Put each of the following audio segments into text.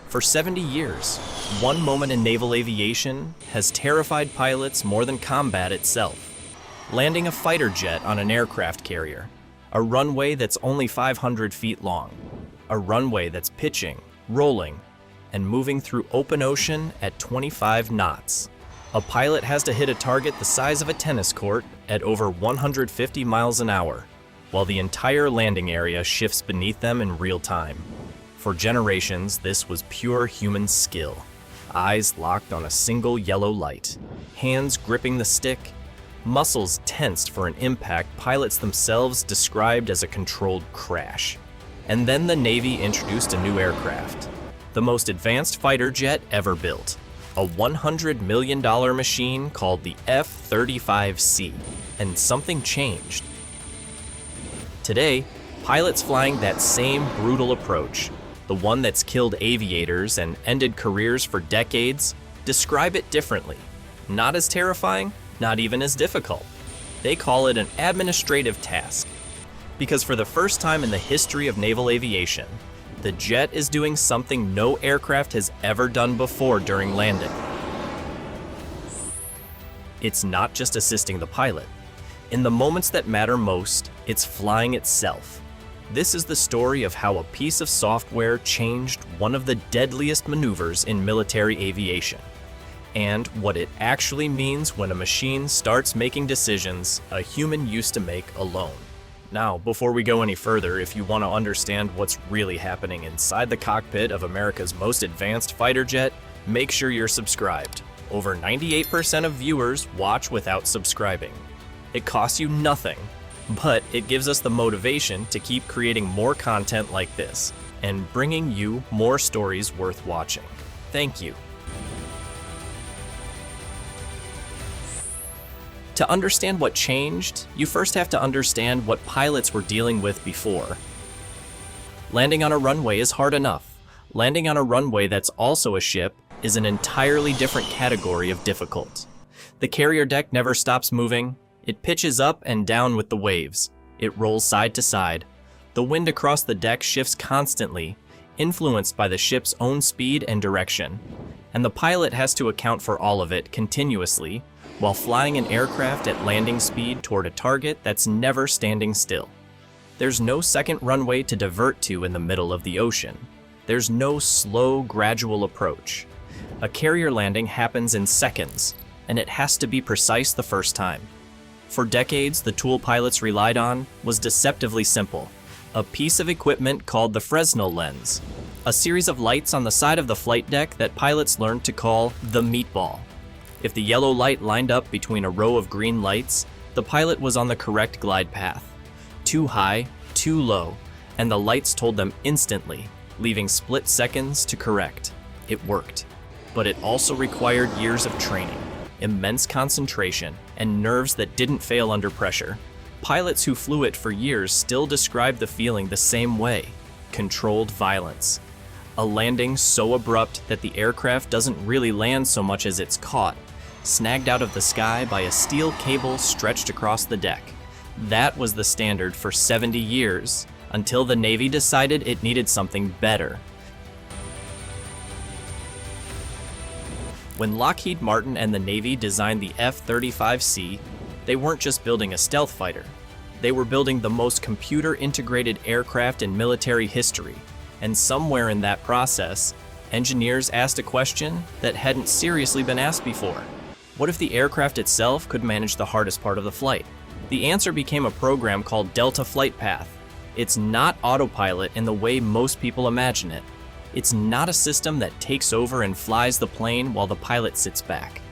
For 70 years, one moment in naval aviation has terrified pilots more than combat itself. Landing a fighter jet on an aircraft carrier, a runway that's only 500 feet long, a runway that's pitching, rolling, and moving through open ocean at 25 knots. A pilot has to hit a target the size of a tennis court at over 150 miles an hour, while the entire landing area shifts beneath them in real time. For generations, this was pure human skill. Eyes locked on a single yellow light, hands gripping the stick, muscles tensed for an impact pilots themselves described as a controlled crash. And then the Navy introduced a new aircraft, the most advanced fighter jet ever built, a $100 million machine called the F-35C, and something changed. Today, pilots flying that same brutal approach, the one that's killed aviators and ended careers for decades, describe it differently. Not as terrifying, not even as difficult. They call it an administrative task. Because for the first time in the history of naval aviation, the jet is doing something no aircraft has ever done before during landing. It's not just assisting the pilot. In the moments that matter most, it's flying itself. This is the story of how a piece of software changed one of the deadliest maneuvers in military aviation, and what it actually means when a machine starts making decisions a human used to make alone. Now, before we go any further, if you want to understand what's really happening inside the cockpit of America's most advanced fighter jet, make sure you're subscribed. Over 98% of viewers watch without subscribing. It costs you nothing, but it gives us the motivation to keep creating more content like this and bringing you more stories worth watching. Thank you. To understand what changed, you first have to understand what pilots were dealing with before. Landing on a runway is hard enough. Landing on a runway that's also a ship is an entirely different category of difficult. The carrier deck never stops moving. It pitches up and down with the waves. It rolls side to side. The wind across the deck shifts constantly, influenced by the ship's own speed and direction. And the pilot has to account for all of it continuously while flying an aircraft at landing speed toward a target that's never standing still. There's no second runway to divert to in the middle of the ocean. There's no slow, gradual approach. A carrier landing happens in seconds, and it has to be precise the first time. For decades, the tool pilots relied on was deceptively simple: a piece of equipment called the Fresnel lens, a series of lights on the side of the flight deck that pilots learned to call the meatball. If the yellow light lined up between a row of green lights, the pilot was on the correct glide path. Too high, too low, and the lights told them instantly, leaving split seconds to correct. It worked, but it also required years of training, immense concentration, and nerves that didn't fail under pressure. Pilots who flew it for years still describe the feeling the same way: controlled violence. A landing so abrupt that the aircraft doesn't really land so much as it's caught, snagged out of the sky by a steel cable stretched across the deck. That was the standard for 70 years, until the Navy decided it needed something better. When Lockheed Martin and the Navy designed the F-35C, they weren't just building a stealth fighter. They were building the most computer-integrated aircraft in military history. And somewhere in that process, engineers asked a question that hadn't seriously been asked before. What if the aircraft itself could manage the hardest part of the flight? The answer became a program called Delta Flight Path. It's not autopilot in the way most people imagine it. It's not a system that takes over and flies the plane while the pilot sits back.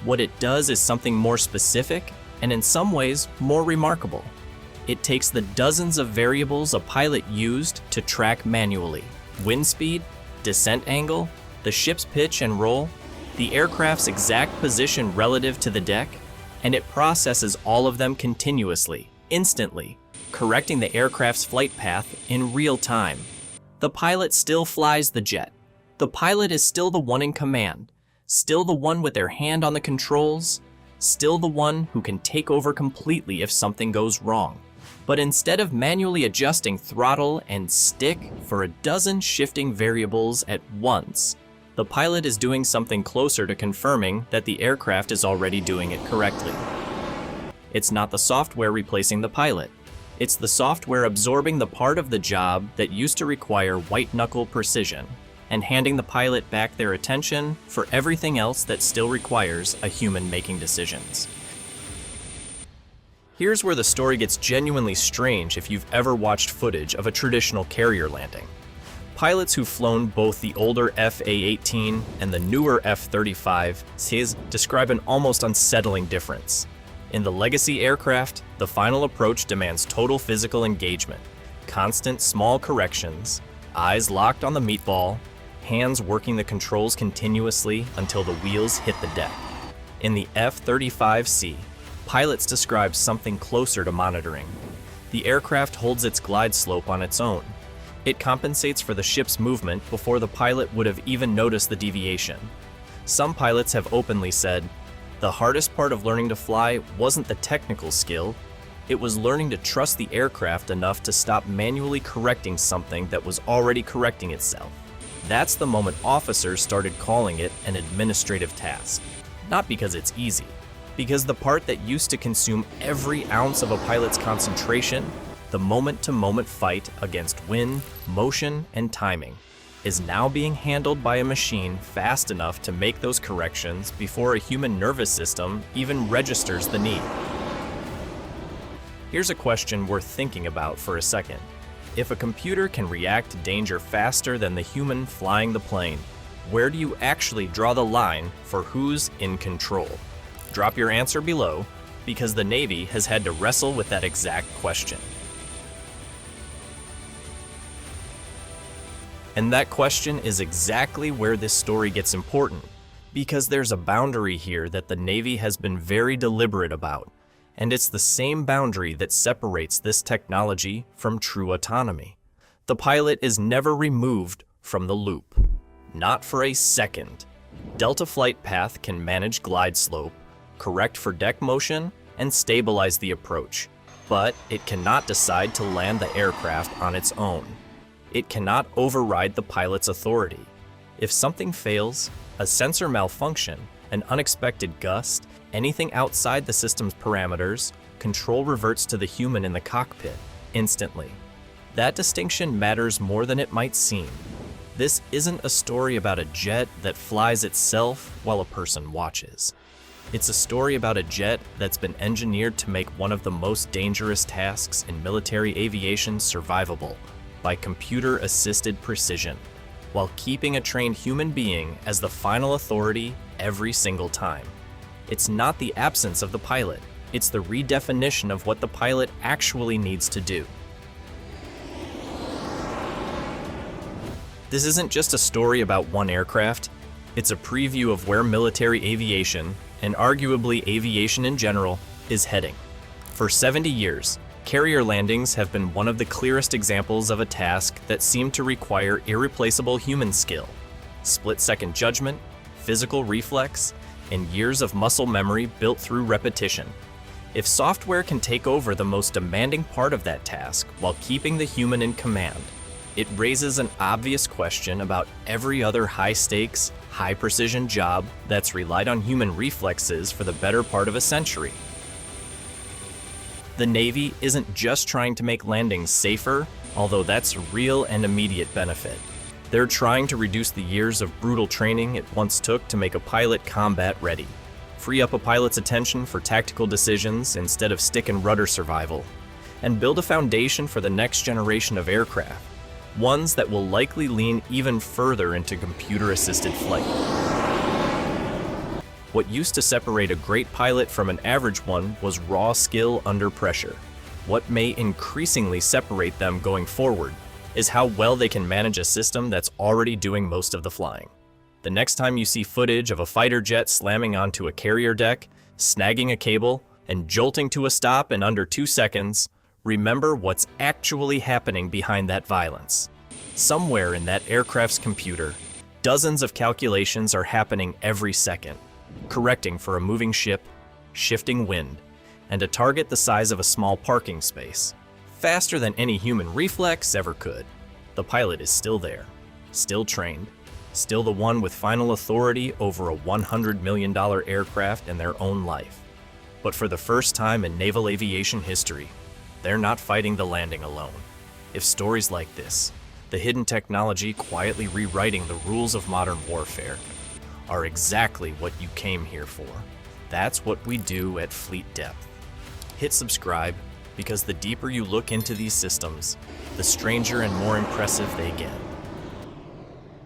What it does is something more specific and in some ways more remarkable. It takes the dozens of variables a pilot used to track manually: wind speed, descent angle, the ship's pitch and roll, the aircraft's exact position relative to the deck, and it processes all of them continuously, instantly, correcting the aircraft's flight path in real time. The pilot still flies the jet. The pilot is still the one in command, still the one with their hand on the controls, still the one who can take over completely if something goes wrong. But instead of manually adjusting throttle and stick for a dozen shifting variables at once, the pilot is doing something closer to confirming that the aircraft is already doing it correctly. It's not the software replacing the pilot. It's the software absorbing the part of the job that used to require white-knuckle precision and handing the pilot back their attention for everything else that still requires a human making decisions. Here's where the story gets genuinely strange if you've ever watched footage of a traditional carrier landing. Pilots who've flown both the older F/A-18 and the newer F-35s describe an almost unsettling difference. In the legacy aircraft, the final approach demands total physical engagement, constant small corrections, eyes locked on the meatball, hands working the controls continuously until the wheels hit the deck. In the F-35C, pilots describe something closer to monitoring. The aircraft holds its glide slope on its own. It compensates for the ship's movement before the pilot would have even noticed the deviation. Some pilots have openly said, the hardest part of learning to fly wasn't the technical skill, it was learning to trust the aircraft enough to stop manually correcting something that was already correcting itself. That's the moment officers started calling it an administrative task. Not because it's easy, because the part that used to consume every ounce of a pilot's concentration, the moment-to-moment fight against wind, motion, and timing, is now being handled by a machine fast enough to make those corrections before a human nervous system even registers the need. Here's a question worth thinking about for a second. If a computer can react to danger faster than the human flying the plane, where do you actually draw the line for who's in control? Drop your answer below, because the Navy has had to wrestle with that exact question. And that question is exactly where this story gets important, because there's a boundary here that the Navy has been very deliberate about, and it's the same boundary that separates this technology from true autonomy. The pilot is never removed from the loop. Not for a second. Delta Flight Path can manage glide slope, correct for deck motion, and stabilize the approach, but it cannot decide to land the aircraft on its own. It cannot override the pilot's authority. If something fails, a sensor malfunction, an unexpected gust, anything outside the system's parameters, control reverts to the human in the cockpit instantly. That distinction matters more than it might seem. This isn't a story about a jet that flies itself while a person watches. It's a story about a jet that's been engineered to make one of the most dangerous tasks in military aviation survivable by computer-assisted precision, while keeping a trained human being as the final authority every single time. It's not the absence of the pilot, it's the redefinition of what the pilot actually needs to do. This isn't just a story about one aircraft, it's a preview of where military aviation, and arguably aviation in general, is heading. For 70 years, carrier landings have been one of the clearest examples of a task that seemed to require irreplaceable human skill, split-second judgment, physical reflex, and years of muscle memory built through repetition. If software can take over the most demanding part of that task while keeping the human in command, it raises an obvious question about every other high-stakes, high-precision job that's relied on human reflexes for the better part of a century. The Navy isn't just trying to make landings safer, although that's a real and immediate benefit. They're trying to reduce the years of brutal training it once took to make a pilot combat ready, free up a pilot's attention for tactical decisions instead of stick and rudder survival, and build a foundation for the next generation of aircraft, ones that will likely lean even further into computer-assisted flight. What used to separate a great pilot from an average one was raw skill under pressure. What may increasingly separate them going forward is how well they can manage a system that's already doing most of the flying. The next time you see footage of a fighter jet slamming onto a carrier deck, snagging a cable, and jolting to a stop in under 2 seconds, remember what's actually happening behind that violence. Somewhere in that aircraft's computer, dozens of calculations are happening every second, correcting for a moving ship, shifting wind, and a target the size of a small parking space. faster than any human reflex ever could. The pilot is still there, still trained, still the one with final authority over a $100 million aircraft and their own life. But for the first time in naval aviation history, they're not fighting the landing alone. If stories like this, the hidden technology quietly rewriting the rules of modern warfare, are exactly what you came here for, that's what we do at Fleet Depth. Hit subscribe, because the deeper you look into these systems, the stranger and more impressive they get.